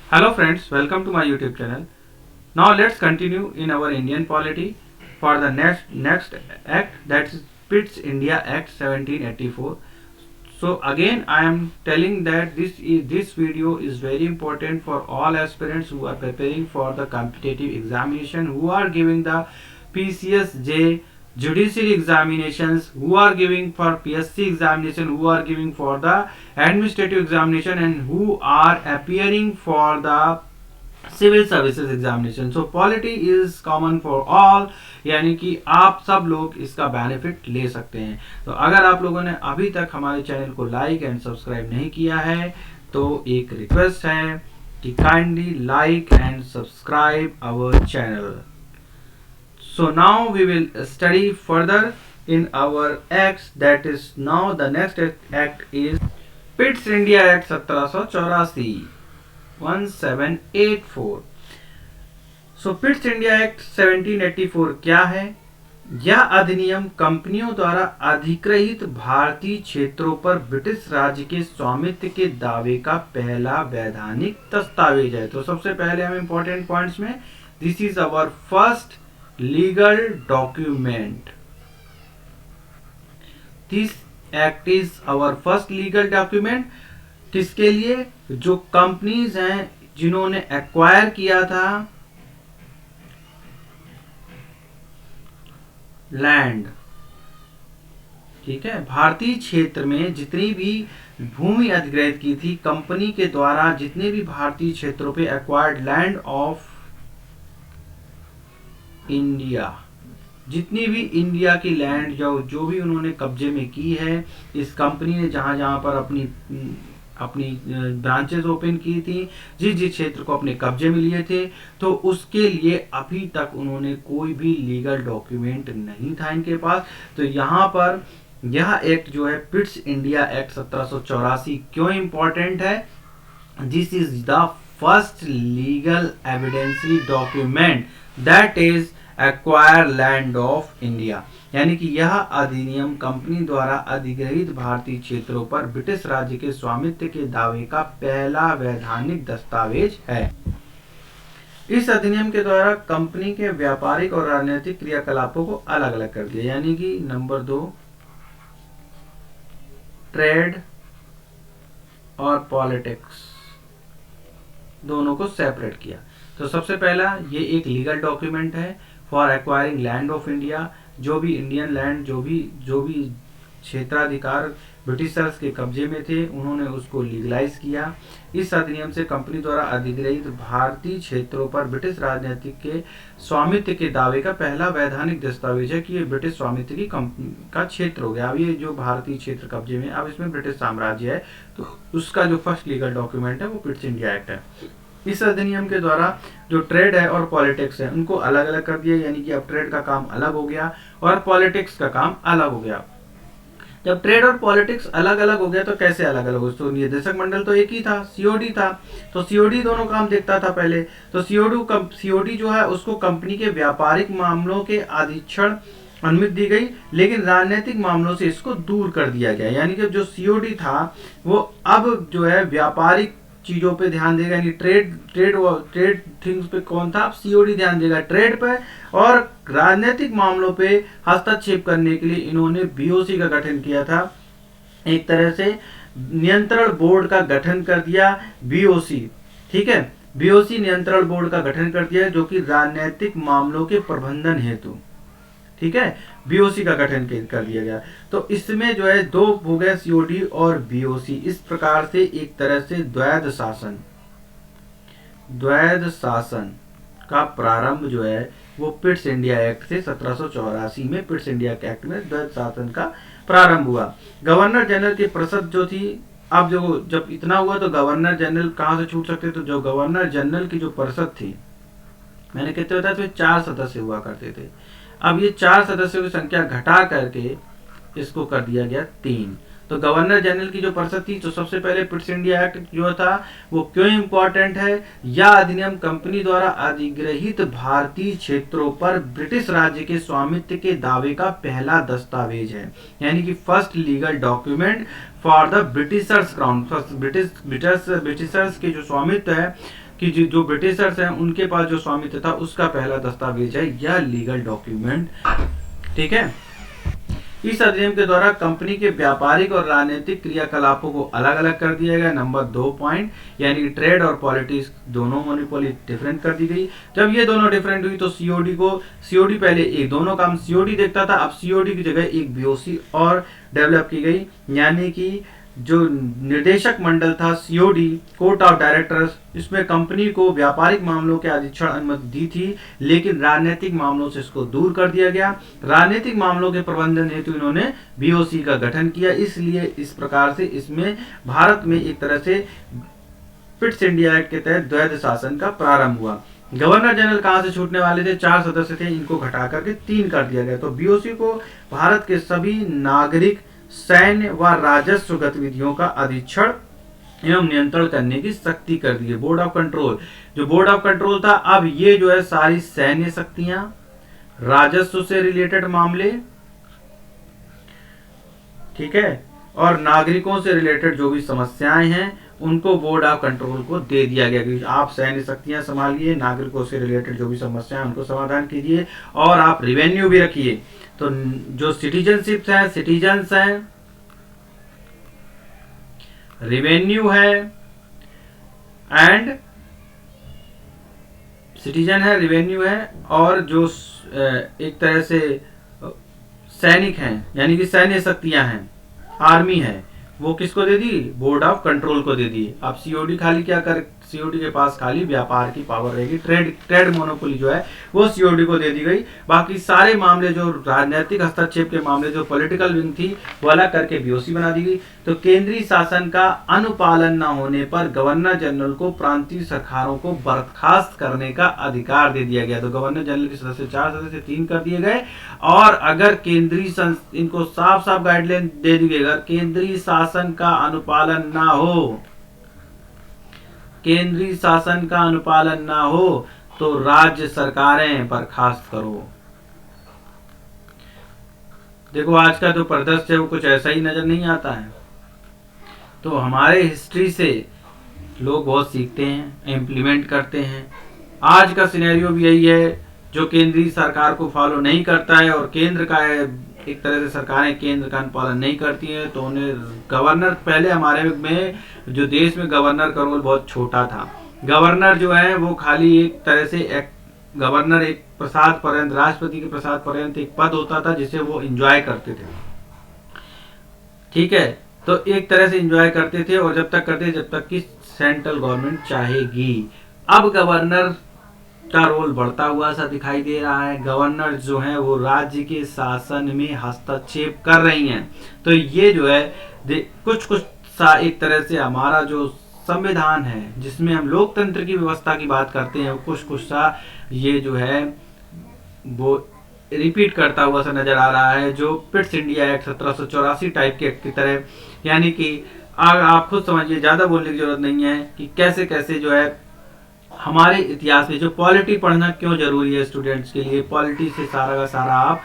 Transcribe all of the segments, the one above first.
Hello friends, welcome to my YouTube channel. Now let's continue in our Indian polity for the next act, that is Pitt's India Act 1784. So again I am telling that this video is very important for all aspirants who are preparing for the competitive examination, who are giving the PCSJ judiciary examinations, who are giving for PSC examination, who are giving for the administrative examination, and who are appearing for the civil services examination. So polity is common for all, यानी कि आप सब लोग इसका benefit ले सकते हैं. तो अगर आप लोगों ने अभी तक हमारे चैनल को लाइक एंड सब्सक्राइब नहीं किया है तो एक रिक्वेस्ट है कि kindly like and subscribe our channel. So now we will study further in our acts. That is now the next act is Pitt's India Act 1784. 1784. So Pitt's India act 1784 क्या है? यह अधिनियम कंपनियों द्वारा अधिग्रहित भारतीय क्षेत्रों पर ब्रिटिश राज्य के स्वामित्व के दावे का पहला वैधानिक दस्तावेज है. तो सबसे पहले हम इंपॉर्टेंट पॉइंट्स में, this is our first legal document. This act is our first legal document. किसके लिए? जो कंपनीज हैं जिन्होंने एक्वायर किया था लैंड, ठीक है, भारतीय क्षेत्र में जितनी भी भूमि अधिग्रहित की थी कंपनी के द्वारा, जितने भी भारतीय क्षेत्रों पे एक्वायर्ड लैंड ऑफ इंडिया, जितनी भी इंडिया की लैंड जो भी उन्होंने कब्जे में की है, इस कंपनी ने जहां जहां पर अपनी ब्रांचेस ओपन की थी, जिस जिस क्षेत्र को अपने कब्जे में लिए थे, तो उसके लिए अभी तक उन्होंने कोई भी लीगल डॉक्यूमेंट नहीं था इनके पास. तो यहाँ पर यह एक्ट जो है पिट्स इंडिया एक्ट 1784 क्यों इंपॉर्टेंट है? This is the first legal evidentiary document that is acquire land of India. यानी कि यह अधिनियम कंपनी द्वारा अधिग्रहित भारतीय क्षेत्रों पर ब्रिटिश राज्य के स्वामित्व के दावे का पहला वैधानिक दस्तावेज है. इस अधिनियम के द्वारा कंपनी के व्यापारिक और राजनीतिक क्रियाकलापों को अलग अलग कर दिया. यानी कि नंबर 2, ट्रेड और पॉलिटिक्स दोनों को सेपरेट किया. तो सबसे पहला ये एक लीगल डॉक्यूमेंट है for acquiring land of India. जो भी इंडियन लैंड, जो भी क्षेत्राधिकार ब्रिटिशर्स के कब्जे में थे, उन्होंने उसको लीगलाइज किया. इस अधिनियम से कंपनी द्वारा अधिग्रहित भारतीय क्षेत्रों पर ब्रिटिश राजनीतिक के स्वामित्व के दावे का पहला वैधानिक दस्तावेज है कि ये ब्रिटिश स्वामित्व की का क्षेत्र हो गया. अब ये जो भारतीय क्षेत्र कब्जे में, अब इसमें ब्रिटिश साम्राज्य है, तो उसका जो फर्स्ट लीगल डॉक्यूमेंट है वो पिट्स इंडिया एक्ट है. इस अधिनियम के द्वारा जो ट्रेड है और पॉलिटिक्स है उनको अलग अलग कर दिया. यानी कि अब ट्रेड का काम अलग हो गया और पॉलिटिक्स का काम अलग हो गया. जब ट्रेड और पॉलिटिक्स अलग अलग हो गया तो कैसे अलग अलग हो? तो निदेशक मंडल तो एक ही था, सीओडी था, तो सीओडी दोनों काम देखता था पहले. तो सीओडी जो है उसको कंपनी के व्यापारिक मामलों के अधीक्षण अनुमति दी गई, लेकिन राजनीतिक मामलों से इसको दूर कर दिया गया. यानी कि जो सीओडी था वो अब जो है व्यापारिक चीजों पे ध्यान देगा. यानी ट्रेड थिंग्स पे कौन था? सीओडी ध्यान देगा ट्रेड पे, और राजनीतिक मामलों पे हस्तक्षेप करने के लिए इन्होंने बीओसी का गठन किया था. एक तरह से नियंत्रण बोर्ड का गठन कर दिया, बीओसी, ठीक है, बीओसी नियंत्रण बोर्ड का गठन कर दिया जो कि राजनीतिक मामलों के प्रबंधन हेतु, ठीक है, बीओसी का गठन कर दिया गया. तो इसमें जो है दो हो गए, सीओडी और बीओसी. इस प्रकार से एक तरह से द्वैध शासन का प्रारंभ जो है वो पिट्स इंडिया एक्ट से 1784 में पिट्स इंडिया एक्ट में द्वैध शासन का प्रारंभ हुआ. गवर्नर जनरल की परिषद जो थी, अब जब इतना हुआ तो गवर्नर जनरल कहां से छूट सकते? तो जो गवर्नर जनरल की जो परिषद थी, मैंने कहते होता तो 4 सदस्य हुआ करते थे. अब ये 4 सदस्यों की संख्या घटा करके इसको कर दिया गया 3. तो गवर्नर जनरल की जो परिषद थी, तो सबसे पहले पिट्स इंडिया एक्ट जो था वो क्यों इंपॉर्टेंट है? यह अधिनियम कंपनी द्वारा अधिग्रहित भारतीय क्षेत्रों पर ब्रिटिश राज्य के स्वामित्व के दावे का पहला दस्तावेज है. यानी कि first legal document for the Britishers crown. Britishers के जो स्वामित्व है कि जो ब्रिटिशर्स हैं उनके पास जो स्वामित्व था उसका पहला दस्तावेज है यह लीगल डॉक्यूमेंट। ठीक है। इस अधिनियम के द्वारा कंपनी के व्यापारिक और राजनीतिक क्रियाकलापों को अलग अलग कर दिया गया। नंबर 2 पॉइंट, यानी ट्रेड और पॉलिटिक्स दोनों मोनोपोली डिफरेंट कर दी गई। जब ये दोनों डिफरेंट हुई तो सीओडी पहले एक दोनों काम सीओडी देखता था, अब सीओडी की जगह एक बीओसी और डेवलप की गई, यानी कि जो निर्देशक मंडल था सीओडी कोर्ट ऑफ डायरेक्टर्स, इसमें कंपनी को व्यापारिक मामलों के अधीक्षण अनुमति दी थी, लेकिन राजनीतिक मामलों से इसको दूर कर दिया गया। राजनीतिक मामलों के प्रबंधन हेतु इन्होंने बीओसी का गठन किया। इसलिए इस प्रकार से इसमें भारत में एक तरह से पिट्स इंडिया एक्ट के तहत द्वैध शासन का प्रारंभ हुआ। गवर्नर जनरल कहां से छूटने वाले थे? 4 सदस्य थे, इनको घटा करके 3 कर दिया गया। तो बीओसी को भारत के सभी नागरिक, सैन्य व राजस्व गतिविधियों का अधीक्षण एवं नियंत्रण करने की शक्ति कर दी है। बोर्ड ऑफ कंट्रोल, जो बोर्ड ऑफ कंट्रोल था, अब ये जो है सारी सैन्य शक्तियां, राजस्व से रिलेटेड मामले, ठीक है, और नागरिकों से रिलेटेड जो भी समस्याएं हैं उनको बोर्ड ऑफ कंट्रोल को दे दिया गया कि आप सैन्य शक्तियां संभालिए, नागरिकों से रिलेटेड जो भी समस्याएं उनको समाधान कीजिए, और आप रिवेन्यू भी रखिए। तो जो सिटीजनशिप है, सिटीजन्स हैं, रिवेन्यू है एंड सिटीजन है, रिवेन्यू है, और जो एक तरह से सैनिक हैं, यानी कि सैन्य शक्तियां हैं, आर्मी है, वो किसको दे दी? बोर्ड ऑफ कंट्रोल को दे दी। अब सीओडी खाली क्या कर, सीओडी के पास खाली व्यापार की पावर रहेगी, ट्रेड मोनोपोली जो है वो सीओडी को दे दी गई। बाकी सारे मामले जो राजनीतिक हस्तक्षेप के मामले, जो पॉलिटिकल विंग थी, वो अलग करके बीओसी बना दी गई। तो केंद्रीय शासन का अनुपालन न होने पर गवर्नर जनरल को प्रांतीय सरकारों को बर्खास्त करने का अधिकार दे दिया गया। तो गवर्नर जनरल के सदस्य 4 सदस्य 3 कर दिए गए। और अगर इनको साफ साफ गाइडलाइन दे दी गई, अगर केंद्रीय शासन का अनुपालन ना हो, केंद्रीय शासन का अनुपालन ना हो तो राज्य सरकारें बर्खास्त करो। देखो आज का जो परिदृश्य है वो कुछ ऐसा ही नजर नहीं आता है। तो हमारे हिस्ट्री से लोग बहुत सीखते हैं, इम्प्लीमेंट करते हैं। आज का सिनेरियो भी यही है, जो केंद्रीय सरकार को फॉलो नहीं करता है और केंद्र का एक तरह से सरकारें केंद्र का अनुपालन नहीं करती हैं, तो उन्हें गवर्नर, पहले हमारे में जो देश में गवर्नर का रोल बहुत छोटा था। गवर्नर जो है वो खाली एक तरह से गवर्नर एक प्रसाद पर्यंत, राष्ट्रपति के प्रसाद पर्यंत एक पद होता था जिसे वो एंजॉय करते थे। ठीक है, तो एक तरह से एंजॉय करते थे, और जब तक करते जब तक कि सेंट्रल गवर्नमेंट चाहेगी। अब गवर्नर का रोल बढ़ता हुआ सा दिखाई दे रहा है। गवर्नर जो है वो राज्य के शासन में हस्तक्षेप कर रही हैं। तो ये जो है कुछ सा एक तरह से हमारा जो संविधान है जिसमें हम लोकतंत्र की व्यवस्था की बात करते हैं, कुछ सा ये जो है वो रिपीट करता हुआ सा नजर आ रहा है, जो पिट्स इंडिया एक्ट 1784 टाइप के एक्ट की तरह। यानी कि आप खुद समझिए, ज्यादा बोलने की जरूरत नहीं है कि कैसे कैसे जो है हमारे इतिहास में जो पॉलिटी पढ़ना क्यों जरूरी है स्टूडेंट्स के लिए। पॉलिटी से सारा का सारा आप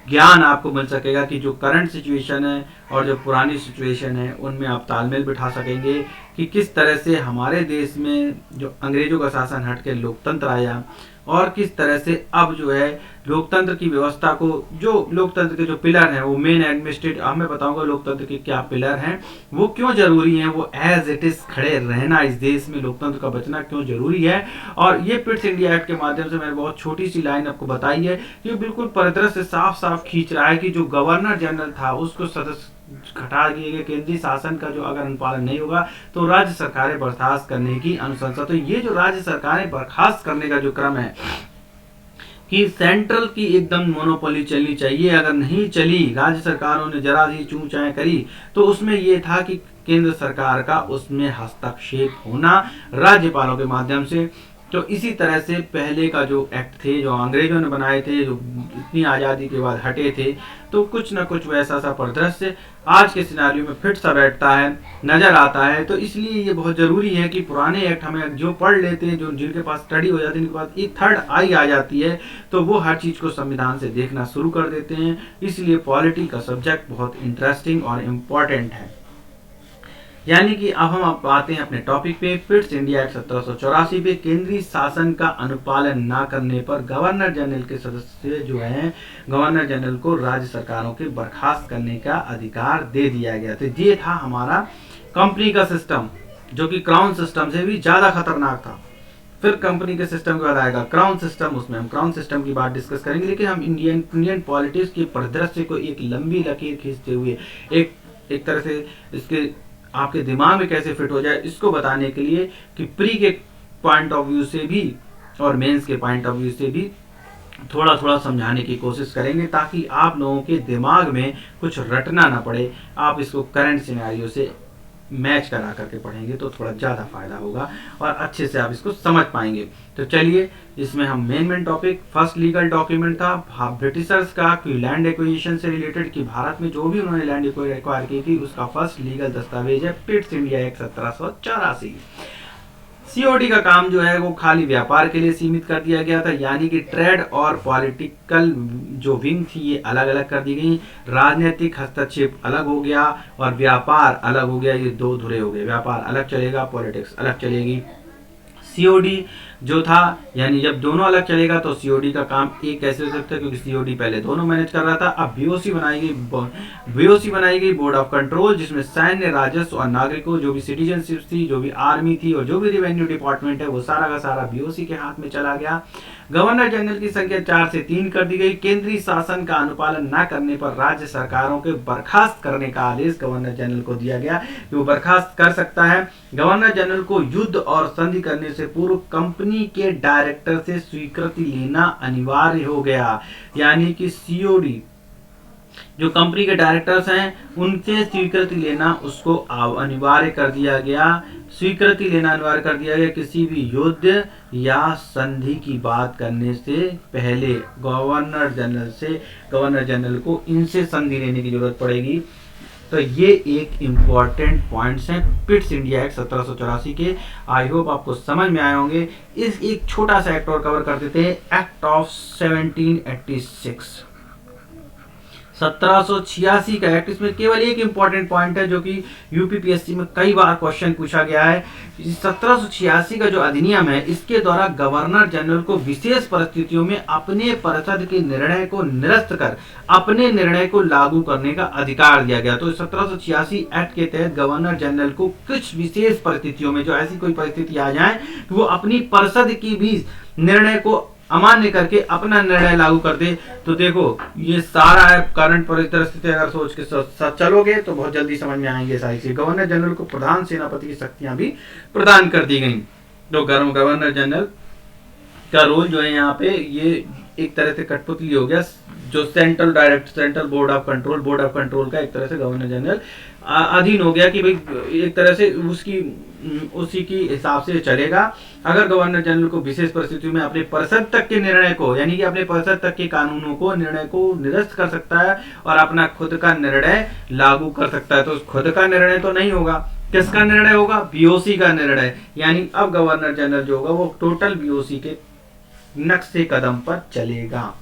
ज्ञान आपको मिल सकेगा कि जो करंट सिचुएशन है और जो पुरानी सिचुएशन है उनमें आप तालमेल बिठा सकेंगे कि किस तरह से हमारे देश में जो अंग्रेजों का शासन हट के लोकतंत्र आया, और किस तरह से अब जो है लोकतंत्र की व्यवस्था को, जो लोकतंत्र के जो पिलर हैं वो मेन एडमिनिस्ट्रेटिव, अब मैं बताऊंगा लोकतंत्र के क्या पिलर हैं, वो क्यों जरूरी हैं, वो एज इट इज खड़े रहना, इस देश में लोकतंत्र का बचना क्यों जरूरी है। और ये पिट्स इंडिया एक्ट के माध्यम से मैंने बहुत छोटी सी लाइन आपको बताई है, ये बिल्कुल परिदृश्य साफ साफ खींच रहा है कि जो गवर्नर जनरल था उसको सदस्य घटा दिए गए। केंद्रीय शासन का जो अगर अनुपालन नहीं होगा तो राज्य सरकारें बर्खास्त करने की अनुशंसा। तो ये जो राज्य सरकारें बर्खास्त करने का जो क्रम है कि सेंट्रल की एकदम मोनोपोली चलनी चाहिए, अगर नहीं चली, राज्य सरकारों ने जरा सी चूं चाय करी, तो उसमें यह था कि केंद्र सरकार का उसमें हस्तक्षेप होना राज्यपालों के माध्यम से। तो इसी तरह से पहले का जो एक्ट थे, जो अंग्रेजों ने बनाए थे, जो इतनी आज़ादी के बाद हटे थे, तो कुछ न कुछ वैसा सा परिदृश्य आज के सिनारियों में फिट सा बैठता है, नजर आता है। तो इसलिए ये बहुत जरूरी है कि पुराने एक्ट हमें जो पढ़ लेते हैं, जो जिनके पास स्टडी हो जाती है, इनके पास एक थर्ड आई आ जाती है, तो वो हर चीज को संविधान से देखना शुरू कर देते हैं। इसलिए पॉलिटी का सब्जेक्ट बहुत इंटरेस्टिंग और इम्पोर्टेंट है। यानी कि अब हम आते हैं अपने टॉपिक पे। पिट्स इंडिया एक्ट 1784 पे केंद्रीय शासन का अनुपालन ना करने पर गवर्नर जनरल के सदस्य जो हैं, गवर्नर जनरल को राज्य सरकारों के बर्खास्त करने का अधिकार दे दिया गया। तो ये था हमारा कंपनी का सिस्टम, जो कि क्राउन सिस्टम से भी ज्यादा खतरनाक था। फिर कंपनी के सिस्टम के बाद आएगा क्राउन सिस्टम, उसमें हम क्राउन सिस्टम की बात डिस्कस करेंगे। लेकिन हम इंडियन पॉलिटिक्स के परिदृश्य को एक लंबी लकीर खींचते हुए एक तरह से इसके आपके दिमाग में कैसे फिट हो जाए, इसको बताने के लिए कि प्री के पॉइंट ऑफ व्यू से भी और मेंस के पॉइंट ऑफ व्यू से भी थोड़ा थोड़ा समझाने की कोशिश करेंगे, ताकि आप लोगों के दिमाग में कुछ रटना ना पड़े। आप इसको करंट सिनेरियो से मैच करा करके पढ़ेंगे तो थोड़ा ज़्यादा फायदा होगा और अच्छे से आप इसको समझ पाएंगे। तो चलिए, इसमें हम main topic first legal document था ब्रिटिशर्स का कि लैंड एक्विजिशन से रिलेटेड, कि भारत में जो भी उन्होंने लैंड एक्वायर की थी उसका फर्स्ट लीगल दस्तावेज है पिट्स इंडिया एक्ट 1784। सीओडी का काम जो है वो खाली व्यापार के लिए सीमित कर दिया गया था, यानी कि ट्रेड और पॉलिटिकल जो विंग थी ये अलग अलग कर दी गई। राजनीतिक हस्तक्षेप अलग हो गया और व्यापार अलग हो गया। ये दो धुरे हो गए, व्यापार अलग चलेगा, पॉलिटिक्स अलग चलेगी। सीओडी जो था, यानी जब दोनों अलग चलेगा तो सीओडी का काम एक कैसे हो सकता है, क्योंकि सीओडी पहले दोनों मैनेज कर रहा था। अब बीओसी बनाई गई बोर्ड ऑफ कंट्रोल, जिसमें सैन्य, राजस्व और नागरिकों, जो भी सिटीजनशिप थी, जो भी आर्मी थी और जो भी रेवेन्यू डिपार्टमेंट है, वो सारा का सारा बीओसी के हाथ में चला गया। गवर्नर जनरल की संख्या 4 से 3 कर दी गई। केंद्रीय शासन का अनुपालन न करने पर राज्य सरकारों के बर्खास्त करने का आदेश गवर्नर जनरल को दिया गया कि वो बर्खास्त कर सकता है। गवर्नर जनरल को युद्ध और संधि करने से पूर्व कंपनी के डायरेक्टर से स्वीकृति लेना अनिवार्य हो गया, यानी कि सीओडी जो कंपनी के डायरेक्टर्स हैं उनसे स्वीकृति लेना उसको अनिवार्य कर दिया गया। स्वीकृति लेना अनिवार्य कर दिया गया किसी भी युद्ध या संधि की बात करने से पहले गवर्नर जनरल को इनसे संधि लेने की जरूरत पड़ेगी। तो ये एक इम्पॉर्टेंट पॉइंट्स हैं पिट्स इंडिया एक्ट 1784 के। आई होप आपको समझ में आए होंगे। इस एक छोटा सा एक्ट और कवर कर देते हैं, एक्ट ऑफ 1786 1786 का एक्ट। इसमें केवल एक इंपॉर्टेंट पॉइंट है जो कि यूपीपीएससी में कई बार क्वेश्चन पूछा गया है। 1786 का जो अधिनियम है, इसके द्वारा गवर्नर जनरल को विशेष परिस्थितियों में अपने परिषद के निर्णय को निरस्त कर अपने निर्णय को लागू करने का अधिकार दिया गया। तो 1786 एक्ट के तहत गवर्नर जनरल को कुछ विशेष परिस्थितियों में, जो ऐसी कोई परिस्थिति आ जाए कि वो अपनी परिषद की भी निर्णय को अमान्य करके अपना निर्णय लागू कर दे। तो देखो, ये सारा है करंट परिस्थिति, अगर सोच के साथ चलोगे तो बहुत जल्दी समझ में आएंगे सारी चीज। गवर्नर जनरल को प्रधान सेनापति की शक्तियां भी प्रदान कर दी गई। तो गवर्नर जनरल का रोल जो है यहाँ पे, ये एक तरह से कठपुतली हो गया। जो सेंट्रल बोर्ड ऑफ कंट्रोल का एक तरह से गवर्नर जनरल अधीन हो गया कि भाई एक तरह से उसी की हिसाब से चलेगा। अगर गवर्नर जनरल को विशेष परिस्थितियों में अपने परिषद तक के निर्णय को, यानी कि अपने परिषद तक के कानूनों को, निर्णय को निरस्त कर सकता है और अपना खुद का निर्णय लागू कर सकता है। तो खुद का निर्णय तो नहीं होगा, किसका निर्णय होगा? बीओसी का निर्णय। यानी अब गवर्नर जनरल जो होगा वो टोटल बीओसी के नक्शे कदम पर चलेगा।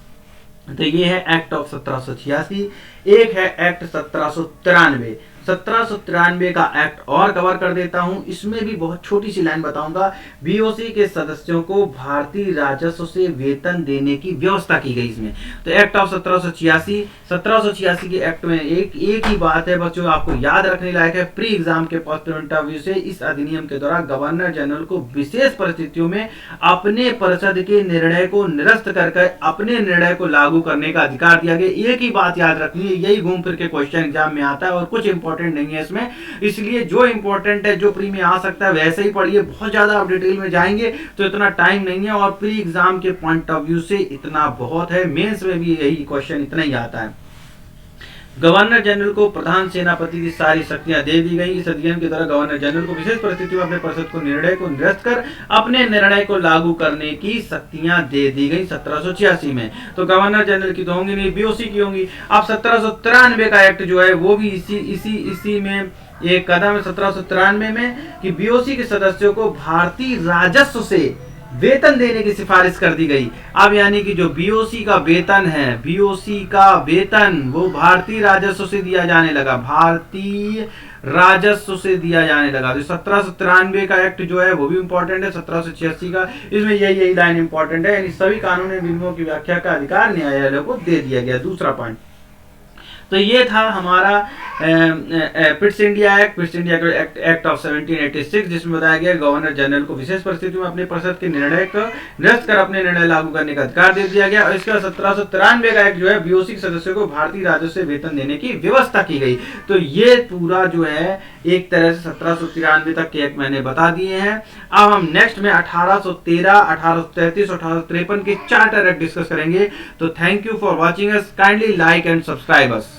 तो ये है एक्ट ऑफ 1786। एक है एक्ट 1793। 1793 का एक्ट और कवर कर देता हूं। इसमें भी बहुत छोटी सी लाइन बताऊंगा। बीओसी के सदस्यों को भारतीय राजस्व से वेतन देने की व्यवस्था की गई इसमें। तो एक्ट ऑफ 1786 के एक्ट में एक ही बात है बच्चों, आपको याद रखने लायक है प्री एग्जाम के पॉइंट ऑफ व्यू से। इस अधिनियम के द्वारा गवर्नर जनरल को विशेष परिस्थितियों में अपने परिषद के निर्णय को निरस्त करके अपने निर्णय को लागू करने का अधिकार दिया गया। एक ही बात याद रखनी है, यही घूम फिर के क्वेश्चन एग्जाम में आता है और कुछ इंपॉर्टेंट नहीं है इसमें। इसलिए जो इंपॉर्टेंट है, जो प्री में आ सकता है वैसे ही पढ़िए। बहुत ज्यादा आप डिटेल में जाएंगे तो इतना टाइम नहीं है और प्री एग्जाम के पॉइंट ऑफ व्यू से इतना बहुत है। मेंस में भी यही क्वेश्चन इतना ही आता है। गवर्नर जनरल को प्रधान सेनापति की सारी शक्तियां दे दी गई। इस अधिनियम के द्वारा गवर्नर जनरल को विशेष परिस्थितियों में अपने परिषद को निर्णय को निरस्त कर अपने निर्णय को लागू करने की शक्तियां दे दी गई 1786 में। तो गवर्नर जनरल की तो होंगी नहीं, बीओसी की होंगी। अब 1793 का एक्ट जो है वो भी इसी में एक कदम है 1793 में कि बीओसी के सदस्यों को भारतीय राजस्व से वेतन देने की सिफारिश कर दी गई। अब यानी कि जो बीओसी का वेतन है, बीओसी का वेतन वो भारतीय राजस्व से दिया जाने लगा, भारतीय राजस्व से दिया जाने लगा। तो 1793 का एक्ट जो है वो भी इंपॉर्टेंट है, 1786 का, इसमें यही लाइन इंपॉर्टेंट है, यानी सभी कानूनी बिंदुओं की व्याख्या का अधिकार न्यायालय को दे दिया गया। दूसरा पॉइंट, तो ये था हमारा पिट्स इंडिया एक्ट ऑफ 1786, जिसमें बताया गया गवर्नर जनरल को विशेष परिस्थितियों में अपने परिषद के निर्णय को निरस्त कर अपने निर्णय लागू करने का अधिकार दे दिया गया। और इसके बाद 1793 का एक्ट जो है बीओसी के सदस्यों को भारतीय राजस्व से वेतन देने की व्यवस्था की गई। तो ये पूरा जो है एक तरह से 1793 तक के एक्ट मैंने बता दिए हैं। अब हम नेक्स्ट में 1813, 1833, 1853 के चार्टर एक्ट डिस्कस करेंगे। तो thank you for watching us, kindly like and subscribe us.